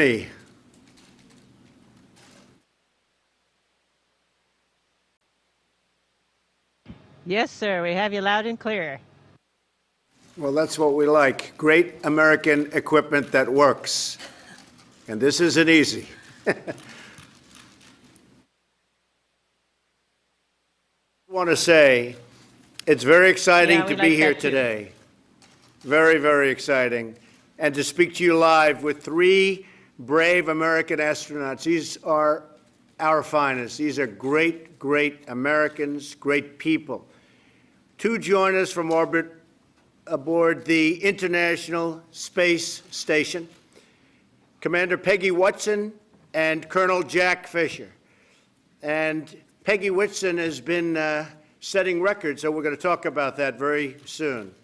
Me. Yes, sir. We have you loud and clear. Well, that's what we like. Great American equipment that works. And this isn't easy. I want to say it's very exciting to be here today. Very, very exciting. And to speak to you live with three brave American astronauts. These are our finest. These are great, great Americans, great people. Two join us from orbit aboard the International Space Station, Commander Peggy Whitson and Colonel Jack Fisher. And Peggy Whitson has been setting records, so we're going to talk about that very soon.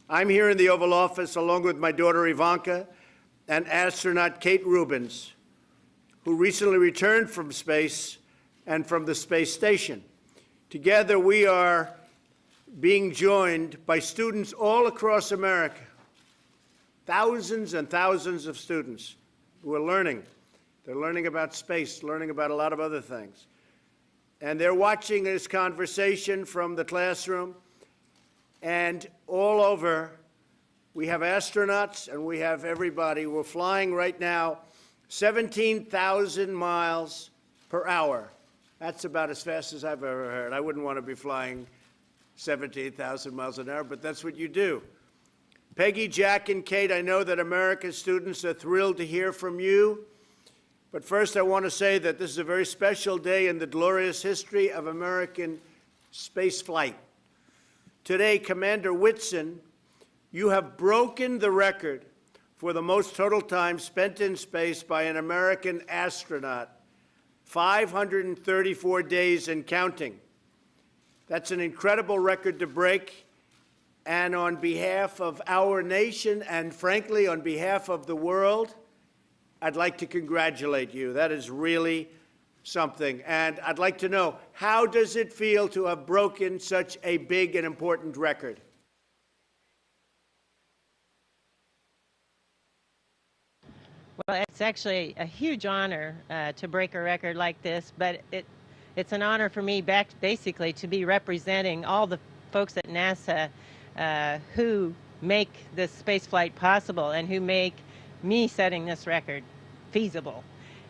I'm here in the Oval Office along with my daughter Ivanka and astronaut Kate Rubins, who recently returned from space and from the space station. Together we are being joined by students all across America, thousands and thousands of students who are learning. They're learning about space, learning about a lot of other things. And they're watching this conversation from the classroom. And all over, we have astronauts and we have everybody. We're flying right now 17,000 miles per hour. That's about as fast as I've ever heard. I wouldn't want to be flying 17,000 miles an hour, but that's what you do. Peggy, Jack, and Kate, I know that America's students are thrilled to hear from you. But first, I want to say that this is a very special day in the glorious history of American space flight. Today, Commander Whitson, you have broken the record for the most total time spent in space by an American astronaut, 534 days and counting. That's an incredible record to break, and on behalf of our nation and, frankly, on behalf of the world, I'd like to congratulate you. That is really something. And I'd like to know, how does it feel to have broken such a big and important record? Well, it's actually a huge honor to break a record like this, but it's an honor for me basically to be representing all the folks at NASA who make this space flight possible and who make me setting this record feasible.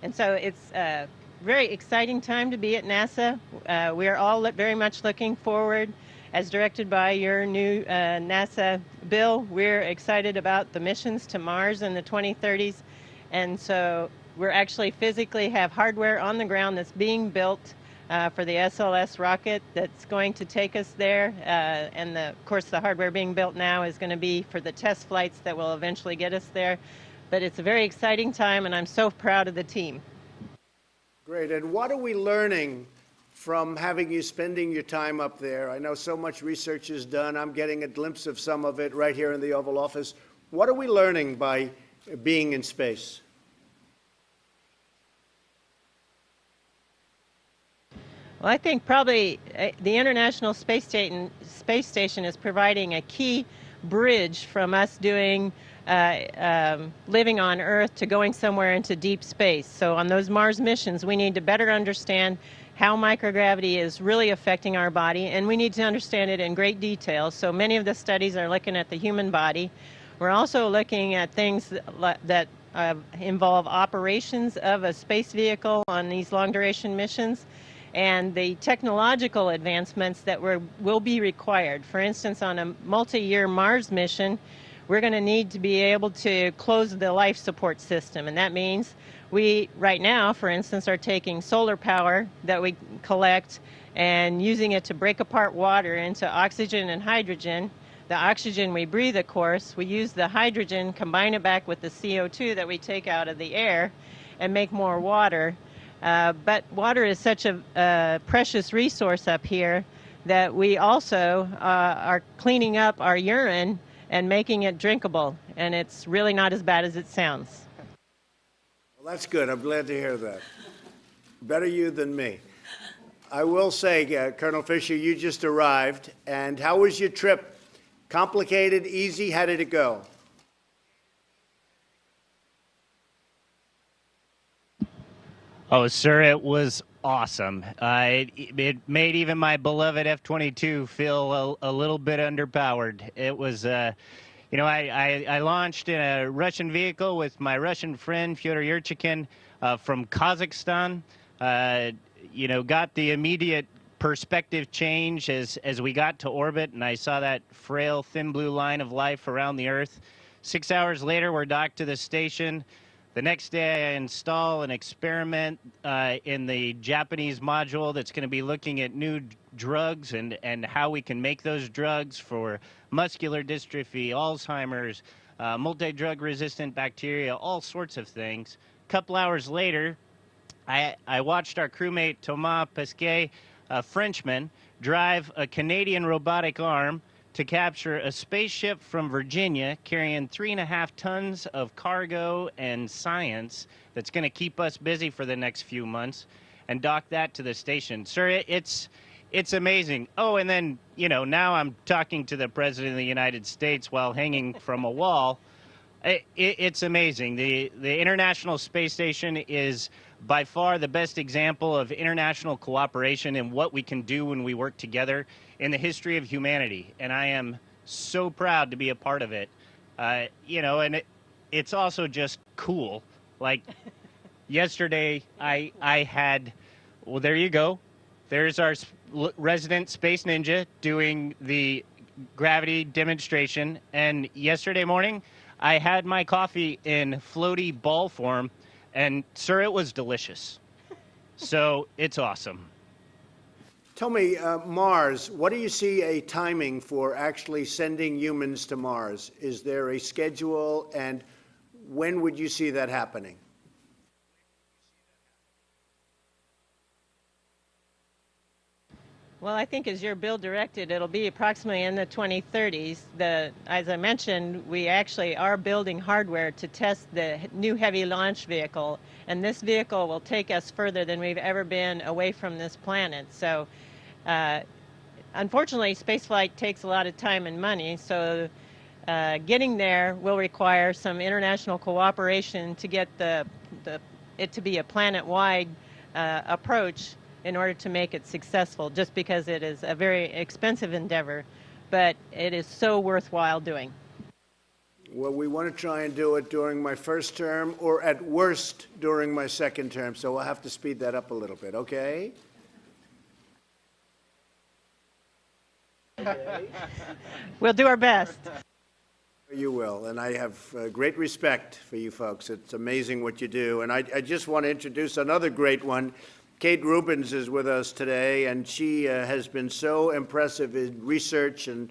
And so it's a very exciting time to be at NASA. We are all very much looking forward, as directed by your new NASA bill. We're excited about the missions to Mars in the 2030s. And so we're actually physically have hardware on the ground that's being built for the SLS rocket that's going to take us there. And of course, the hardware being built now is going to be for the test flights that will eventually get us there. But it's a very exciting time, and I'm so proud of the team. Great. And what are we learning from having you spending your time up there? I know so much research is done. I'm getting a glimpse of some of it right here in the Oval Office. What are we learning by being in space? Well, I think probably the International Space Station is providing a key bridge from us doing living on Earth to going somewhere into deep space. So on those Mars missions, we need to better understand how microgravity is really affecting our body, and we need to understand it in great detail. So many of the studies are looking at the human body. We're also looking at things that involve operations of a space vehicle on these long-duration missions, and the technological advancements that will be required. For instance, on a multi-year Mars mission, we're going to need to be able to close the life support system. And that means we, right now, for instance, are taking solar power that we collect and using it to break apart water into oxygen and hydrogen. The oxygen we breathe, of course, we use the hydrogen, combine it back with the CO2 that we take out of the air and make more water. But water is such a precious resource up here that we also are cleaning up our urine and making it drinkable, and it's really not as bad as it sounds. Well, that's good. I'm glad to hear that. Better you than me. I will say, Colonel Fisher, you just arrived, and how was your trip? Complicated, easy? How did it go? Oh, sir, it was awesome. It made even my beloved F-22 feel a little bit underpowered. It was, I launched in a Russian vehicle with my Russian friend Fyodor Yurchikin from Kazakhstan. Got the immediate perspective change as we got to orbit, and I saw that frail, thin blue line of life around the Earth. 6 hours later, we're docked to the station. The next day, I install an experiment in the Japanese module that's going to be looking at new drugs and how we can make those drugs for muscular dystrophy, Alzheimer's, multi-drug resistant bacteria, all sorts of things. A couple hours later, I watched our crewmate Thomas Pesquet, a Frenchman, drive a Canadian robotic arm to capture a spaceship from Virginia carrying 3.5 tons of cargo and science that's going to keep us busy for the next few months and dock that to the station. Sir, it's amazing. Oh, and then, now I'm talking to the President of the United States while hanging from a wall. It's amazing. The International Space Station is by far the best example of international cooperation and what we can do when we work together in the history of humanity. And I am so proud to be a part of it. And it's also just cool. Like yesterday, I had, well, there you go. There's our resident space ninja doing the gravity demonstration. And yesterday morning, I had my coffee in floaty ball form, and sir, it was delicious. So it's awesome. Tell me, Mars, what do you see a timing for actually sending humans to Mars? Is there a schedule, and when would you see that happening? Well, I think as your bill directed, it'll be approximately in the 2030s. As I mentioned, we actually are building hardware to test the new heavy launch vehicle, and this vehicle will take us further than we've ever been away from this planet. So, unfortunately, spaceflight takes a lot of time and money, so getting there will require some international cooperation to get it to be a planet-wide approach in order to make it successful, just because it is a very expensive endeavor, but it is so worthwhile doing. Well, we want to try and do it during my first term, or at worst during my second term, so we'll have to speed that up a little bit, okay? We'll do our best. You will, and I have great respect for you folks. It's amazing what you do, and I just want to introduce another great one. Kate Rubins is with us today, and she has been so impressive in research and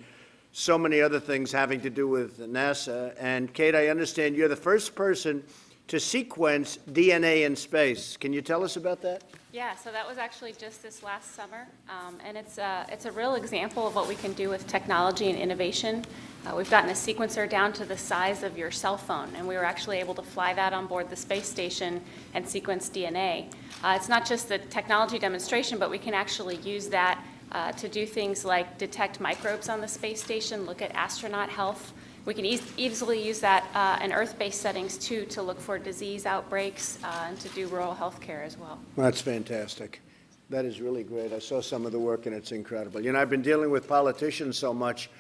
so many other things having to do with NASA. And Kate, I understand you're the first person to sequence DNA in space. Can you tell us about that? Yeah, so that was actually just this last summer, and it's a real example of what we can do with technology and innovation. We've gotten a sequencer down to the size of your cell phone, and we were actually able to fly that on board the space station and sequence DNA. It's not just the technology demonstration, but we can actually use that to do things like detect microbes on the space station, look at astronaut health. We can easily use that in Earth-based settings, too, to look for disease outbreaks and to do rural health care as well. That's fantastic. That is really great. I saw some of the work, and it's incredible. You know, I've been dealing with politicians so much.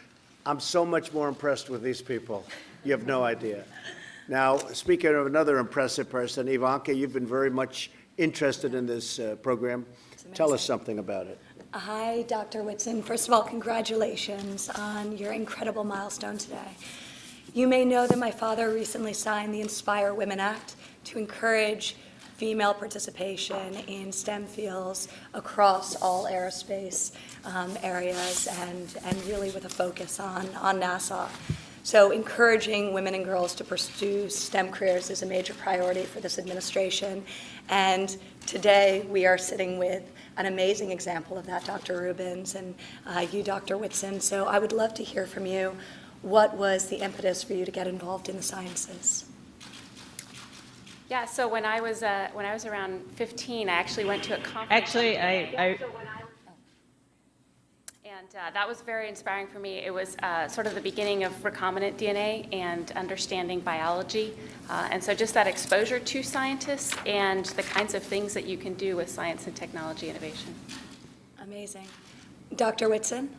I'm so much more impressed with these people. You have no idea. Now, speaking of another impressive person, Ivanka, you've been very much interested in this program. Tell us something about it. Hi, Dr. Whitson. First of all, congratulations on your incredible milestone today. You may know that my father recently signed the Inspire Women Act to encourage female participation in STEM fields across all aerospace areas and really with a focus on NASA. So encouraging women and girls to pursue STEM careers is a major priority for this administration. And today we are sitting with an amazing example of that, Dr. Rubins, and you, Dr. Whitson. So I would love to hear from you. What was the impetus for you to get involved in the sciences? Yeah, so when I was around 15, I actually went to a conference. Actually, And that was very inspiring for me. It was sort of the beginning of recombinant DNA and understanding biology. And so just that exposure to scientists and the kinds of things that you can do with science and technology innovation. Amazing. Dr. Whitson?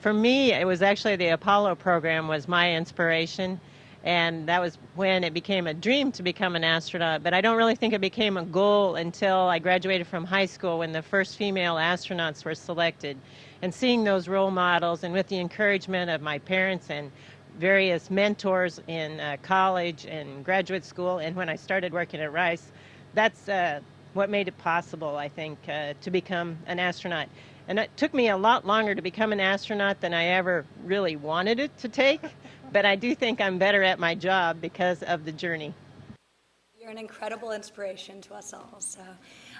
For me, it was actually the Apollo program was my inspiration, and that was when it became a dream to become an astronaut. But I don't really think it became a goal until I graduated from high school when the first female astronauts were selected. And seeing those role models, and with the encouragement of my parents and various mentors in college and graduate school, and when I started working at Rice, that's what made it possible, I think, to become an astronaut. And it took me a lot longer to become an astronaut than I ever really wanted it to take, but I do think I'm better at my job because of the journey. You're an incredible inspiration to us all. So,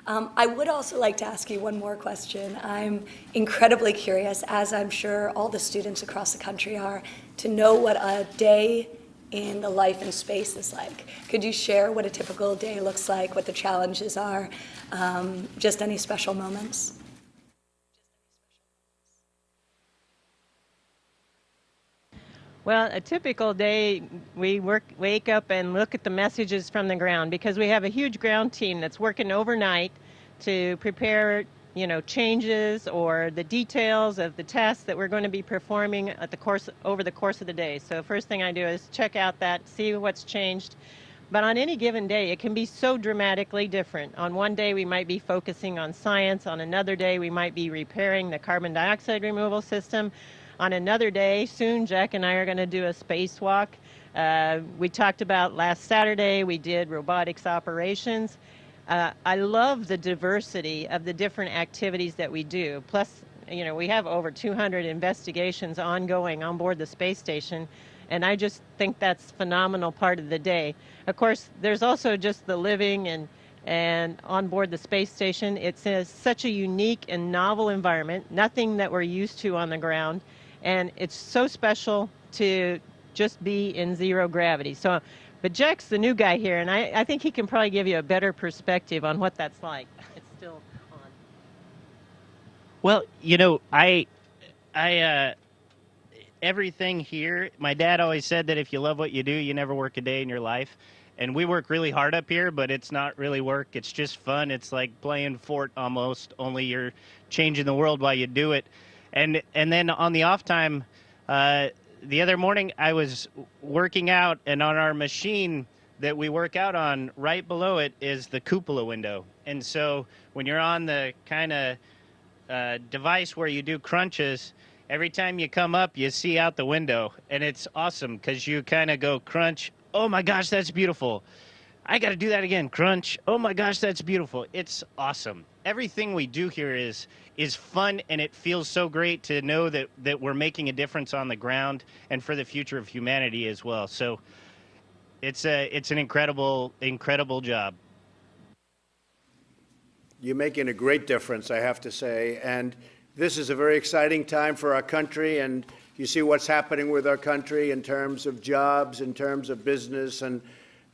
I would also like to ask you one more question. I'm incredibly curious, as I'm sure all the students across the country are, to know what a day in the life in space is like. Could you share what a typical day looks like, what the challenges are, just any special moments? Well, a typical day, we wake up and look at the messages from the ground because we have a huge ground team that's working overnight to prepare, changes or the details of the tasks that we're going to be performing over the course of the day. So first thing I do is check out that, see what's changed. But on any given day, it can be so dramatically different. On one day, we might be focusing on science. On another day, we might be repairing the carbon dioxide removal system. On another day, soon, Jack and I are going to do a spacewalk. We talked about last Saturday, we did robotics operations. I love the diversity of the different activities that we do. Plus, we have over 200 investigations ongoing on board the space station, and I just think that's a phenomenal part of the day. Of course, there's also just the living and on board the space station. It's such a unique and novel environment, nothing that we're used to on the ground. And it's so special to just be in zero gravity. But Jack's the new guy here, and I think he can probably give you a better perspective on what that's like. It's still on. Well, everything here, my dad always said that if you love what you do, you never work a day in your life. And we work really hard up here, but it's not really work. It's just fun. It's like playing Fort almost, only you're changing the world while you do it. And then on the off time, the other morning I was working out, and on our machine that we work out on, right below it is the cupola window. And so when you're on the kind of device where you do crunches, every time you come up, you see out the window. And it's awesome because you kind of go crunch. Oh my gosh, that's beautiful. I got to do that again. Crunch. Oh my gosh, that's beautiful. It's awesome. Everything we do here is fun, and it feels so great to know that we're making a difference on the ground and for the future of humanity as well. So it's an incredible job. You're making a great difference, I have to say. And this is a very exciting time for our country, and you see what's happening with our country in terms of jobs, in terms of business, and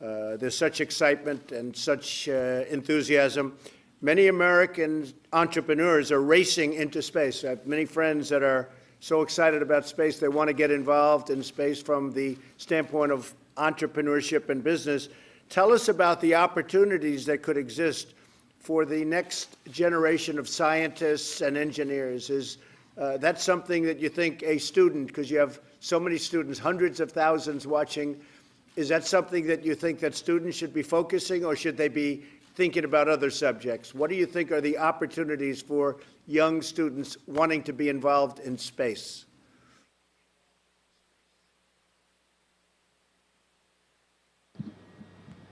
there's such excitement and such enthusiasm. Many American entrepreneurs are racing into space. I have many friends that are so excited about space, they want to get involved in space from the standpoint of entrepreneurship and business. Tell us about the opportunities that could exist for the next generation of scientists and engineers. Is that something that you think a student, because you have so many students, hundreds of thousands watching, is that something that you think that students should be focusing, or should they be thinking about other subjects? What do you think are the opportunities for young students wanting to be involved in space?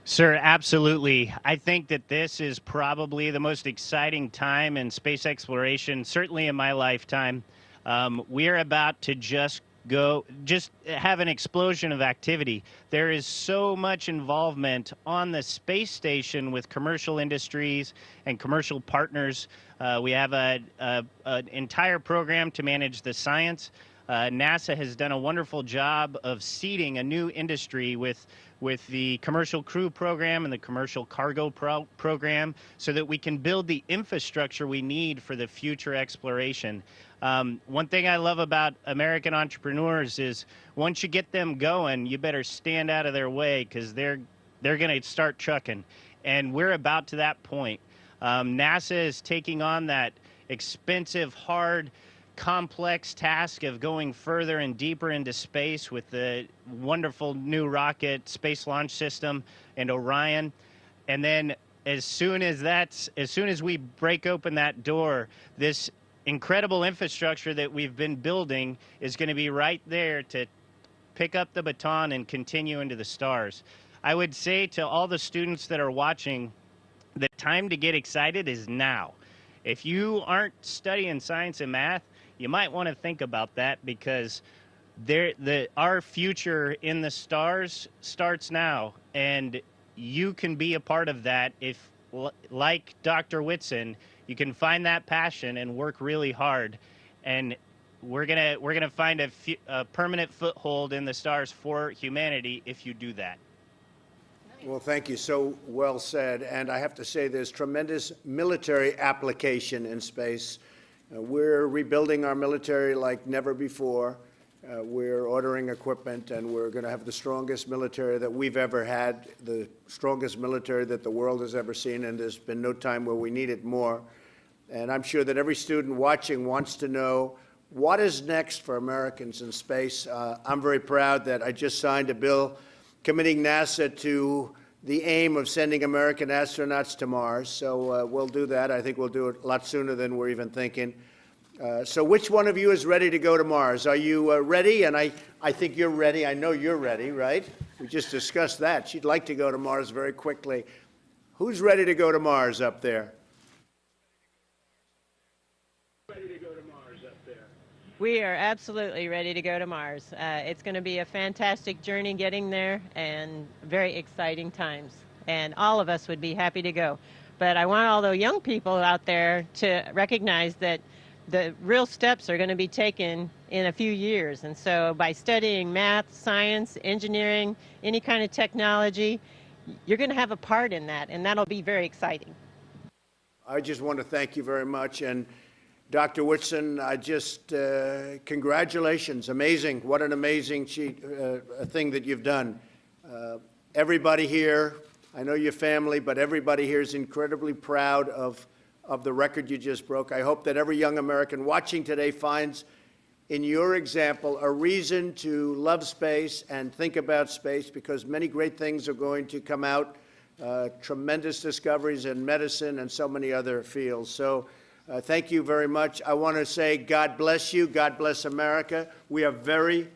Sir, absolutely. I think that this is probably the most exciting time in space exploration, certainly in my lifetime. We're about to just have an explosion of activity. There is so much involvement on the space station with commercial industries and commercial partners. We have an entire program to manage the science. NASA has done a wonderful job of seeding a new industry with the commercial crew program and the commercial cargo program so that we can build the infrastructure we need for the future exploration. One thing I love about American entrepreneurs is once you get them going, you better stand out of their way because they're going to start trucking. And we're about to that point. NASA is taking on that expensive, hard, complex task of going further and deeper into space with the wonderful new rocket Space Launch System and Orion. And then as soon as we break open that door, this incredible infrastructure that we've been building is going to be right there to pick up the baton and continue into the stars. I would say to all the students that are watching, the time to get excited is now. If you aren't studying science and math, you might want to think about that because our future in the stars starts now, and you can be a part of that if, like Dr. Whitson, you can find that passion and work really hard, and we're gonna find a permanent foothold in the stars for humanity if you do that. Well, thank you. So well said. And I have to say there's tremendous military application in space. We're rebuilding our military like never before. We're ordering equipment, and we're going to have the strongest military that we've ever had, the strongest military that the world has ever seen, and there's been no time where we need it more. And I'm sure that every student watching wants to know what is next for Americans in space. I'm very proud that I just signed a bill committing NASA to the aim of sending American astronauts to Mars. So we'll do that. I think we'll do it a lot sooner than we're even thinking. So which one of you is ready to go to Mars? Are you ready? And I think you're ready. I know you're ready, right? We just discussed that. She'd like to go to Mars very quickly. Who's ready to go to Mars up there? We are absolutely ready to go to Mars. It's going to be a fantastic journey getting there and very exciting times. And all of us would be happy to go. But I want all the young people out there to recognize that the real steps are going to be taken in a few years. And so by studying math, science, engineering, any kind of technology, you're going to have a part in that, and that'll be very exciting. I just want to thank you very much. And Dr. Whitson, congratulations. Amazing. What an amazing thing that you've done. Everybody here, I know your family, but everybody here is incredibly proud of the record you just broke. I hope that every young American watching today finds in your example a reason to love space and think about space, because many great things are going to come out, tremendous discoveries in medicine and so many other fields. So thank you very much. I want to say God bless you. God bless America. We are very,